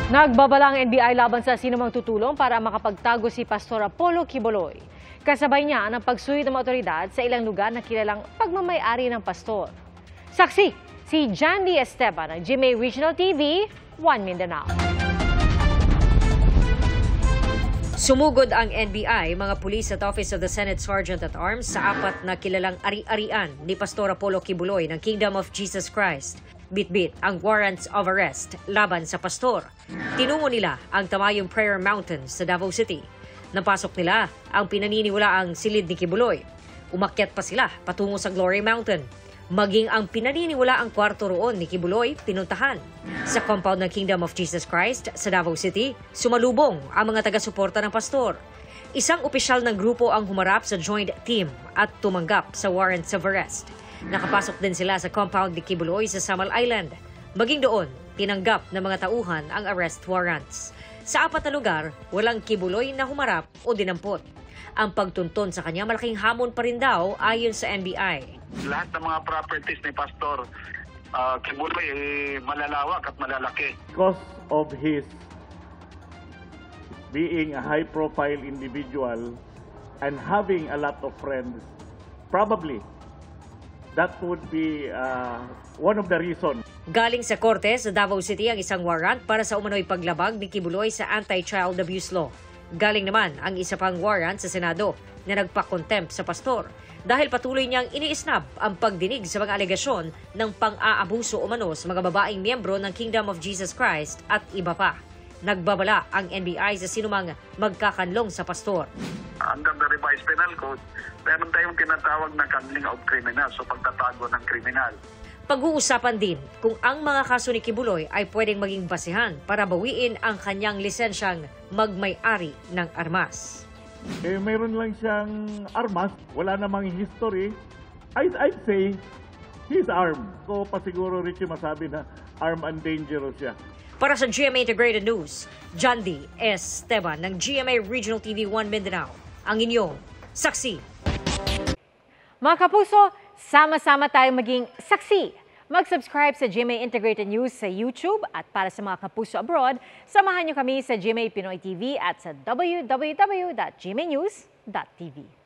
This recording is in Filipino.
Nagbabala ang NBI laban sa sinumang tutulong para makapagtago si Pastor Apollo Quiboloy. Kasabay niya ang pagsuhid ng mga otoridad sa ilang lugar na kilalang pagmamay-ari ng pastor. Saksi, si Jandy Esteban ng GMA Regional TV, 1 Mindanao. Sumugod ang NBI, mga pulis at Office of the Senate Sergeant at Arms sa 4 na kilalang ari-arian ni Pastor Apollo Quiboloy ng Kingdom of Jesus Christ. Bitbit ang warrants of arrest laban sa pastor. Tinungo nila ang Tamayong Prayer Mountain sa Davao City. Napasok nila ang pinaniniwalaang silid ni Quiboloy. Umakyat pa sila patungo sa Glory Mountain. Maging ang pinaniniwalaang kwarto roon ni Quiboloy pinuntahan. Sa compound ng Kingdom of Jesus Christ sa Davao City, sumalubong ang mga taga-suporta ng pastor. Isang opisyal ng grupo ang humarap sa joint team at tumanggap sa warrants of arrest. Nakapasok din sila sa compound ni Quiboloy sa Samal Island. Maging doon, tinanggap ng mga tauhan ang arrest warrants. Sa 4 na lugar, walang Quiboloy na humarap o dinampot. Ang pagtunton sa kanya malaking hamon pa rin daw ayon sa NBI. Lahat ng mga properties ni Pastor Quiboloy malalawak at malalaki. Because of his being a high-profile individual and having a lot of friends, probably that would be one of the reasons. Galing sa korte sa Davao City ang isang warrant para sa umano'y paglabag ni Quiboloy sa anti-child abuse law. Galing naman ang isa pang warrant sa Senado na nagpa-contempt sa pastor dahil patuloy niyang iniisnab ang pagdinig sa mga alegasyon ng pang-aabuso umano sa mga babaeng miyembro ng Kingdom of Jesus Christ at iba pa. Nagbabala ang NBI sa sinumang magkakanlong sa pastor. Under the revised penal code, meron tayong tinatawag na handling of criminal, so pagtatago ng kriminal. Pag-uusapan din kung ang mga kaso ni Quiboloy ay pwedeng maging basihan para bawiin ang kanyang lisensyang magmay-ari ng armas. Mayroon lang siyang armas, wala namang history. I'd say he's armed. So pa siguro Richie masabi na armed and dangerous siya. Para sa GMA Integrated News, Jandy Esteban ng GMA Regional TV 1 Mindanao, ang inyong saksi. Mga kapuso, sama-sama tayong maging saksi. Mag-subscribe sa GMA Integrated News sa YouTube at para sa mga kapuso abroad, samahan niyo kami sa GMA Pinoy TV at sa www.gmanews.tv.